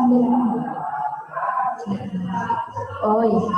sambil oh iya.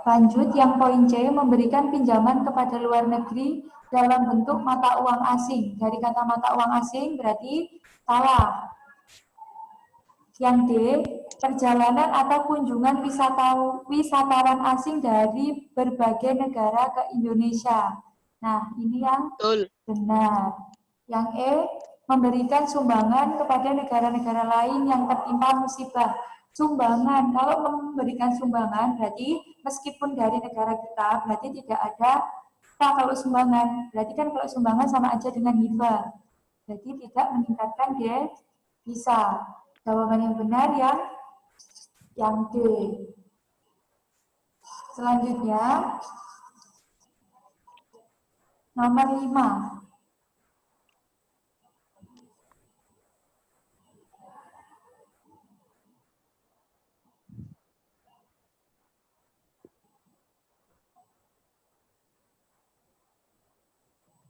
Lanjut, yang poin C, memberikan pinjaman kepada luar negeri dalam bentuk mata uang asing. Dari kata mata uang asing berarti salah. Yang D, perjalanan atau kunjungan wisatawan asing dari berbagai negara ke Indonesia. Nah, ini yang benar. Yang E, memberikan sumbangan kepada negara-negara lain yang tertimpa musibah. Sumbangan, kalau memberikan sumbangan berarti meskipun dari negara kita berarti tidak ada kalau sumbangan. Berarti kan kalau sumbangan sama aja dengan hibah. Jadi tidak meningkatkan devisa. Jawaban yang benar yang D. Selanjutnya nomor 5.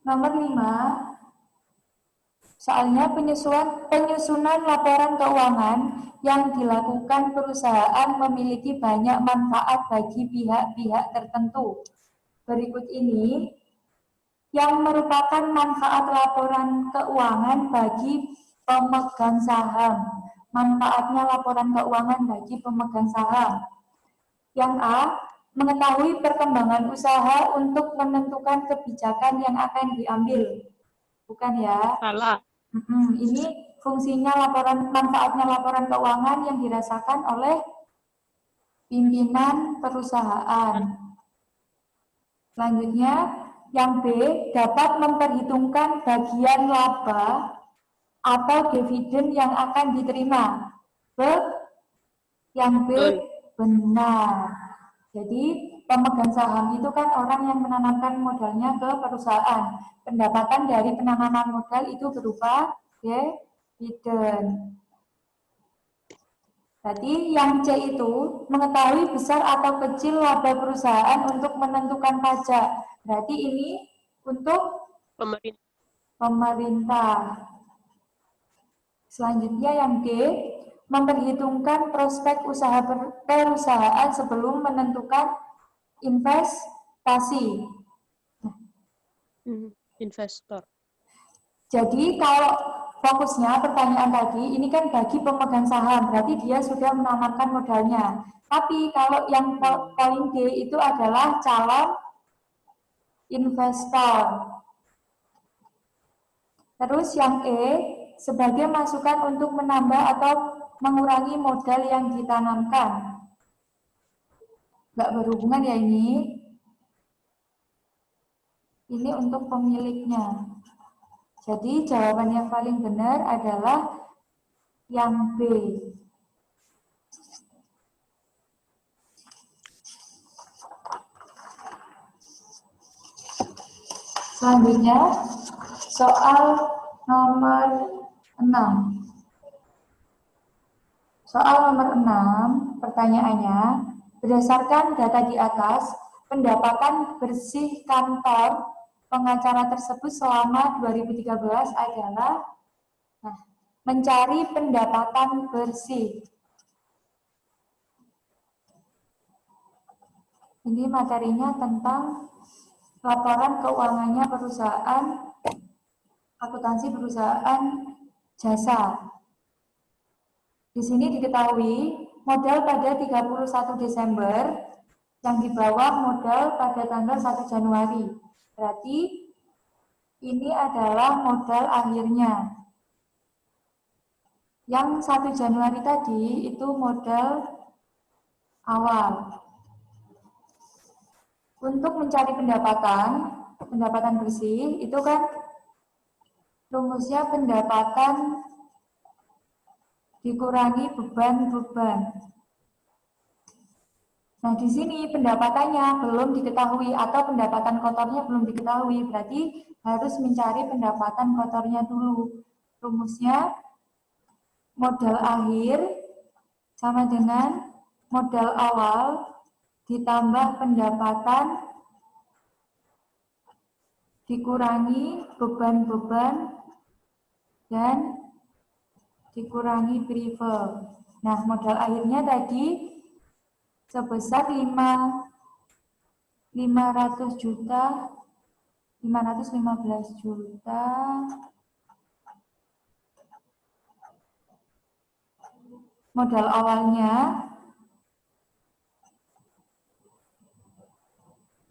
Nomor 5, soalnya penyusunan laporan keuangan yang dilakukan perusahaan memiliki banyak manfaat bagi pihak-pihak tertentu. Berikut ini yang merupakan manfaat laporan keuangan bagi pemegang saham. Manfaatnya laporan keuangan bagi pemegang saham. Yang A, mengetahui perkembangan usaha untuk menentukan kebijakan yang akan diambil. Bukan ya? Salah. Ini fungsinya manfaatnya laporan keuangan yang dirasakan oleh pimpinan perusahaan. Selanjutnya, yang B, dapat memperhitungkan bagian laba atau dividen yang akan diterima. Yang B, benar. Jadi pemegang saham itu kan orang yang menanamkan modalnya ke perusahaan. Pendapatan dari penanaman modal itu berupa dividen. Jadi yang C itu mengetahui besar atau kecil laba perusahaan untuk menentukan pajak. Berarti ini untuk pemerintah. Selanjutnya yang D, memperhitungkan prospek usaha perusahaan sebelum menentukan investasi. Investor. Jadi kalau fokusnya pertanyaan tadi, ini kan bagi pemegang saham, berarti dia sudah menanamkan modalnya. Tapi kalau yang poin D itu adalah calon investor. Terus yang E, sebagai masukan untuk menambah atau mengurangi modal yang ditanamkan. Nggak berhubungan ya ini. Ini untuk pemiliknya. Jadi jawaban yang paling benar adalah yang B. Selanjutnya, soal nomor 6. Soal nomor 6, pertanyaannya, berdasarkan data di atas, pendapatan bersih kantor pengacara tersebut selama 2013 adalah mencari pendapatan bersih. Ini materinya tentang laporan keuangannya perusahaan, akuntansi perusahaan jasa. Di sini diketahui modal pada 31 Desember yang di bawah modal pada tanggal 1 Januari. Berarti ini adalah modal akhirnya. Yang 1 Januari tadi itu modal awal. Untuk mencari pendapatan bersih, itu kan rumusnya pendapatan dikurangi beban-beban. Nah, di sini pendapatannya belum diketahui atau pendapatan kotornya belum diketahui, berarti harus mencari pendapatan kotornya dulu. Rumusnya modal akhir sama dengan modal awal ditambah pendapatan dikurangi beban-beban dan dikurangi prive. Nah, modal akhirnya tadi sebesar 515 juta. Modal awalnya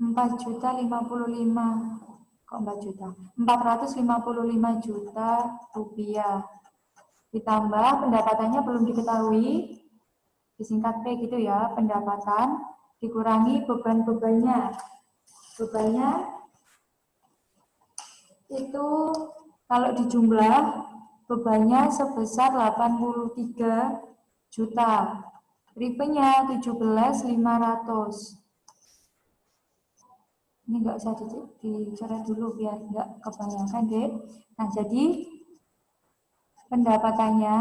455 juta rupiah. Ditambah pendapatannya belum diketahui, disingkat P gitu ya, pendapatan dikurangi beban-bebannya. Bebannya itu kalau dijumlah bebannya sebesar 83 juta. Ripe-nya 17.500. Ini nggak usah dicoret dulu biar nggak kebanyakan deh. Nah, jadi pendapatannya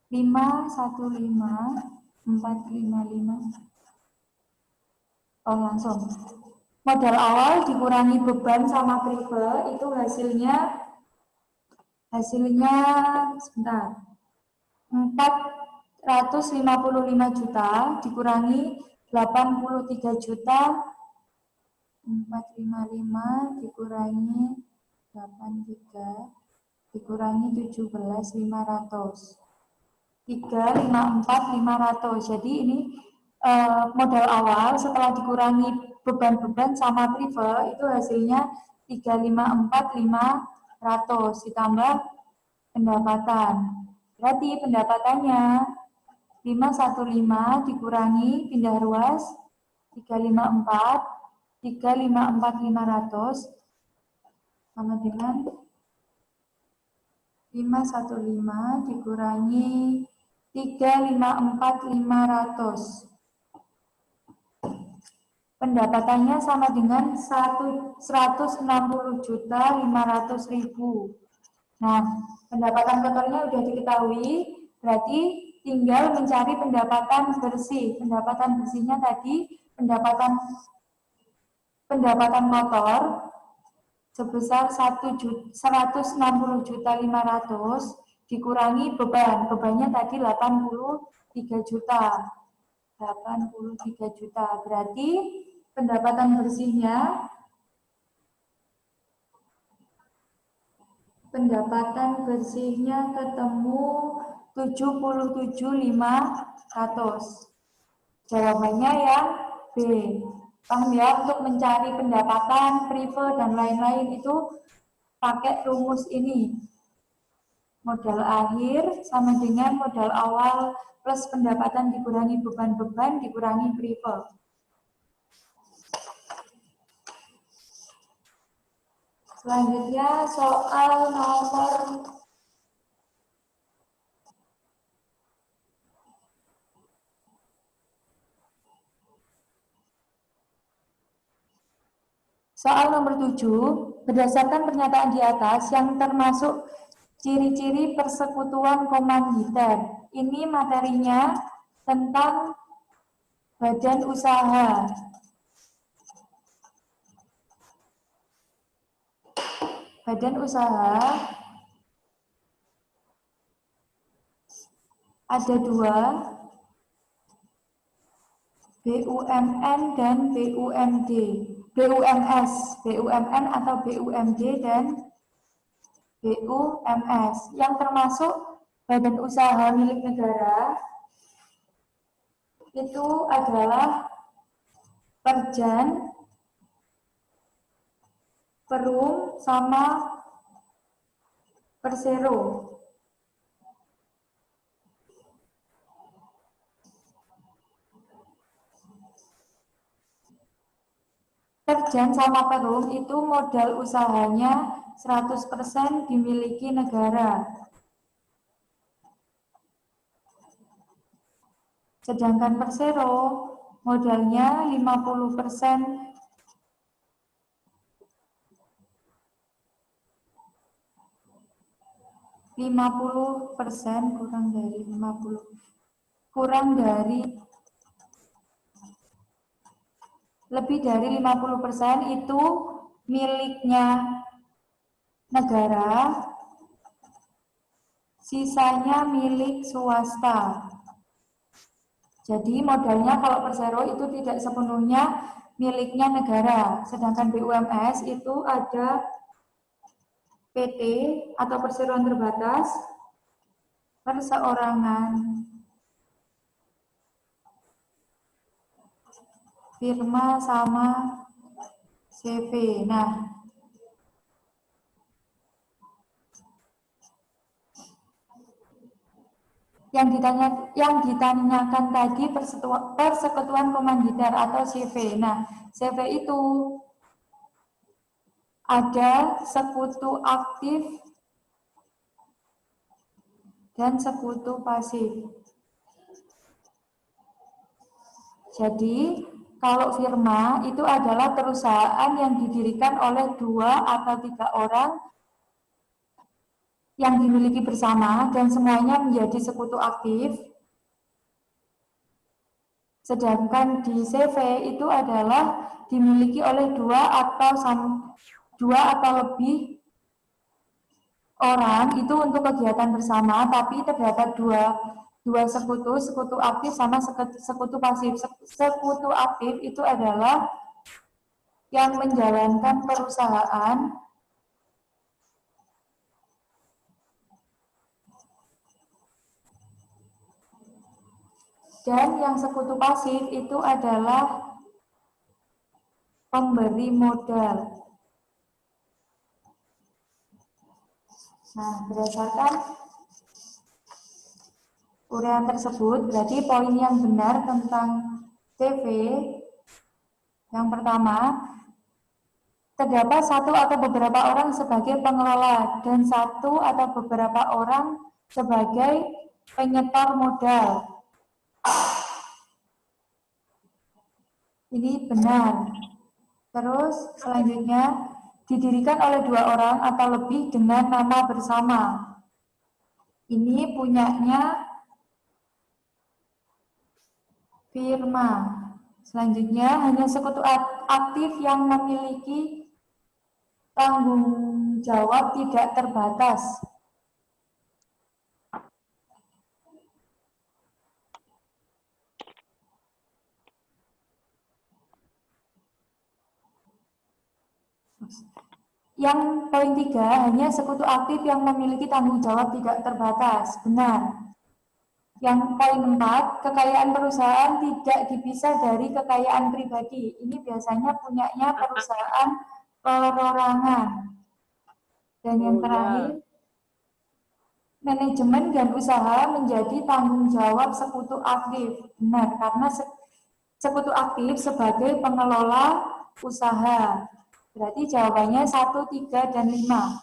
Rp515.455. Oh, langsung. Modal awal dikurangi beban sama prive itu hasilnya sebentar. 455 juta dikurangi 83 juta, 455 dikurangi 83 dikurangi 17.500, 354.500. Jadi ini modal awal setelah dikurangi beban-beban sama prive itu hasilnya 354.500 ditambah pendapatan. Berarti pendapatannya 515 dikurangi pindah ruas 354.500 sama dengan 515 dikurangi 354.500. Pendapatannya sama dengan 160.500.000. Nah, pendapatan kotornya sudah diketahui, berarti tinggal mencari pendapatan bersih. Pendapatan bersihnya tadi pendapatan kotor sebesar 160.500 dikurangi beban. Bebannya tadi 83 juta. 83 juta. Berarti pendapatan bersihnya ketemu 77.500. Jawabannya yang B. Paham ya, untuk mencari pendapatan, prive, dan lain-lain itu pakai rumus ini. Modal akhir sama dengan modal awal plus pendapatan dikurangi beban-beban dikurangi prive. Selanjutnya soal nomor Soal nomor 7, berdasarkan pernyataan di atas yang termasuk ciri-ciri persekutuan komanditer. Ini materinya tentang badan usaha. Badan usaha ada dua, BUMN dan BUMD. BUMS, BUMN atau BUMD dan BUMS yang termasuk badan usaha milik negara itu adalah Perjan, Perum, sama Persero. Perjan sama Perum itu modal usahanya 100% dimiliki negara. Sedangkan Persero modalnya 50% 50% kurang dari 50. Kurang dari lebih dari 50% itu miliknya negara, sisanya milik swasta. Jadi modalnya kalau persero itu tidak sepenuhnya miliknya negara, sedangkan BUMS itu ada PT atau perseroan terbatas, perseorangan, firma sama CV. Nah, yang ditanyakan tadi persekutuan komanditer atau CV. Nah, CV itu ada sekutu aktif dan sekutu pasif. Jadi, kalau firma itu adalah perusahaan yang didirikan oleh 2 atau 3 orang yang dimiliki bersama dan semuanya menjadi sekutu aktif. Sedangkan di CV itu adalah dimiliki oleh 2 atau lebih orang itu untuk kegiatan bersama, tapi terdapat dua sekutu aktif sama sekutu pasif. Sekutu aktif itu adalah yang menjalankan perusahaan dan yang sekutu pasif itu adalah pemberi modal. Nah, berdasarkan uraian tersebut, berarti poin yang benar tentang CV yang pertama, terdapat 1 atau beberapa orang sebagai pengelola dan 1 atau beberapa orang sebagai penyetor modal. Ini benar. Terus selanjutnya, didirikan oleh 2 orang atau lebih dengan nama bersama. Ini punyanya firma. Selanjutnya, hanya sekutu aktif yang memiliki tanggung jawab tidak terbatas. Yang poin 3, hanya sekutu aktif yang memiliki tanggung jawab tidak terbatas. Benar. Yang poin 4, kekayaan perusahaan tidak dipisah dari kekayaan pribadi. Ini biasanya punyanya perusahaan perorangan. Dan yang terakhir, manajemen dan usaha menjadi tanggung jawab sekutu aktif. Benar, karena sekutu aktif sebagai pengelola usaha. Berarti jawabannya 1, 3, dan 5.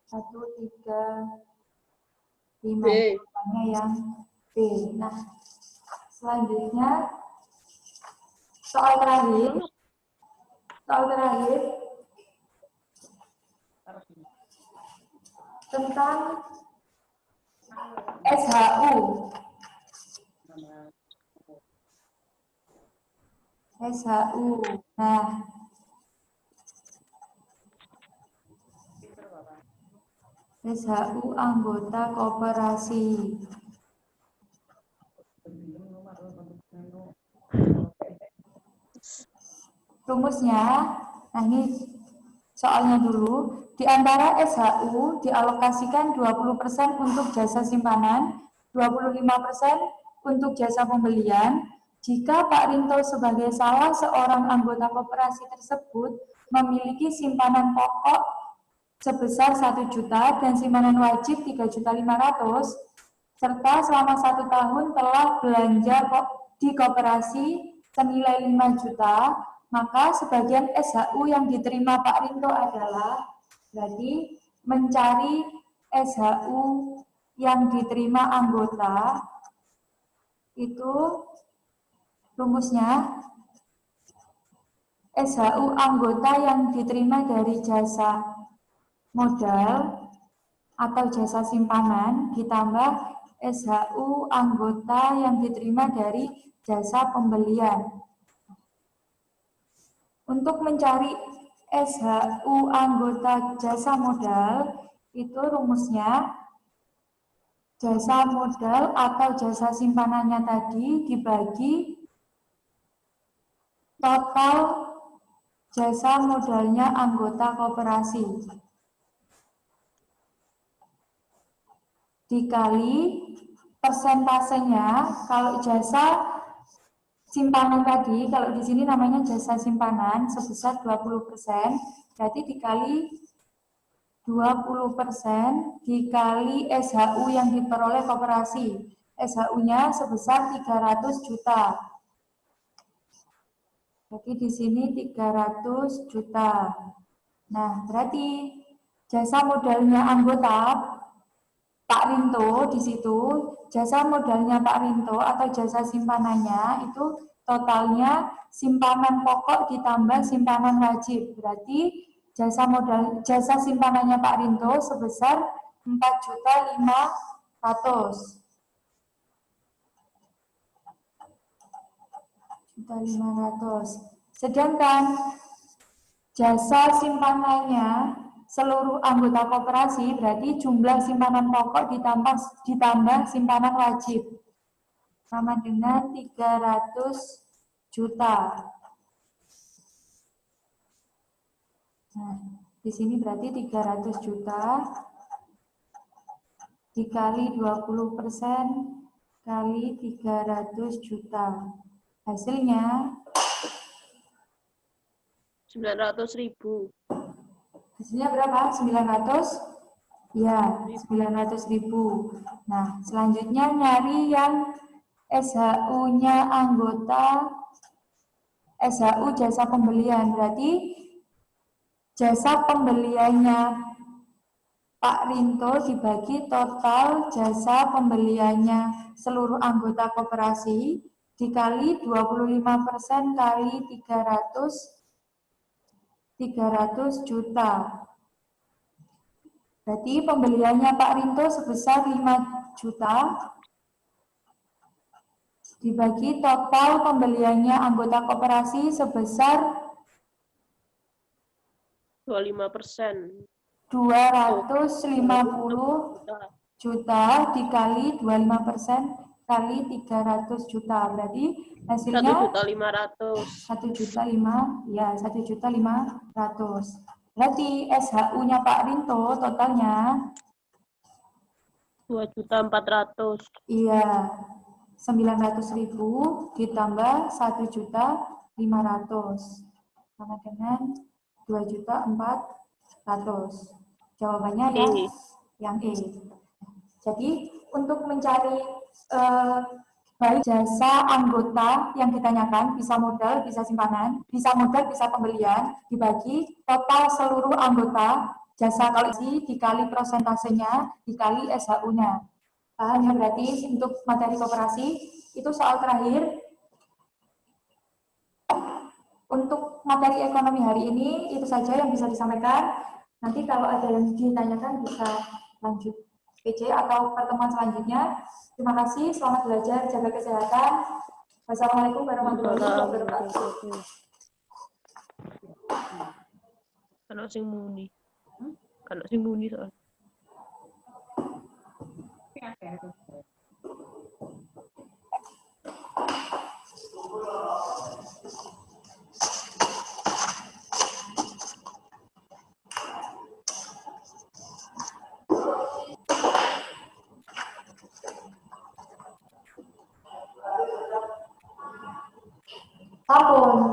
1, 3, 5. Jawabannya yang B. Nah, selanjutnya soal terakhir tentang SHU. Nah, SHU anggota koperasi. Rumusnya, nah ini soalnya dulu. Di antara SHU dialokasikan 20% untuk jasa simpanan, 25% untuk jasa pembelian. Jika Pak Rinto sebagai salah seorang anggota koperasi tersebut memiliki simpanan pokok sebesar 1 juta dan simpanan wajib 3.500.000, serta selama 1 tahun telah belanja di koperasi senilai 5 juta, maka sebagian SHU yang diterima Pak Rinto adalah berarti mencari SHU yang diterima anggota itu rumusnya SHU anggota yang diterima dari jasa modal atau jasa simpanan ditambah SHU anggota yang diterima dari jasa pembelian. Untuk mencari SHU anggota jasa modal, itu rumusnya jasa modal atau jasa simpanannya tadi dibagi total jasa modalnya anggota koperasi dikali persentasenya. Kalau jasa simpanan tadi, kalau di sini namanya jasa simpanan sebesar 20%, berarti dikali 20% dikali SHU yang diperoleh koperasi. SHU-nya sebesar 300 juta. Jadi di sini 300 juta. Nah, berarti jasa modalnya anggota Pak Rinto di situ, jasa modalnya Pak Rinto atau jasa simpanannya itu totalnya simpanan pokok ditambah simpanan wajib. Berarti jasa simpanannya Pak Rinto sebesar 4.500.000. 4.500.000. Sedangkan jasa simpanannya seluruh anggota koperasi berarti jumlah simpanan pokok ditambah simpanan wajib sama dengan 300 juta. Nah, di sini berarti 300 juta dikali 20% kali 300 juta. Hasilnya 900.000. Hasilnya berapa? 900? Ya, 900.000. Nah, selanjutnya nyari yang SHU-nya anggota SHU jasa pembelian. Berarti jasa pembeliannya Pak Rinto dibagi total jasa pembeliannya seluruh anggota koperasi dikali 25% kali 300 juta. Berarti pembeliannya Pak Rinto sebesar 5 juta dibagi total pembeliannya anggota koperasi sebesar 25%. 250 juta dikali 25% kali 300 juta. Berarti hasilnya 1.500.000. Ya, 1.500.000. Berarti SHU-nya Pak Rinto totalnya 2.400.000. Iya, 900.000 ditambah 1.500.000 sama dengan 2.400.000. Jawabannya yang E. Jadi untuk mencari baik jasa anggota yang ditanyakan bisa modal, bisa simpanan, bisa modal, bisa pembelian, dibagi total seluruh anggota jasa koleksi dikali prosentasenya dikali SHU-nya. Paham ya, berarti untuk materi koperasi itu soal terakhir. Untuk materi ekonomi hari ini itu saja yang bisa disampaikan. Nanti kalau ada yang ditanyakan bisa lanjut PC atau pertemuan selanjutnya. Terima kasih, selamat belajar, jaga kesehatan. Wassalamualaikum warahmatullahi wabarakatuh. Kana sing muni. Kana sing muni soal. Ampun.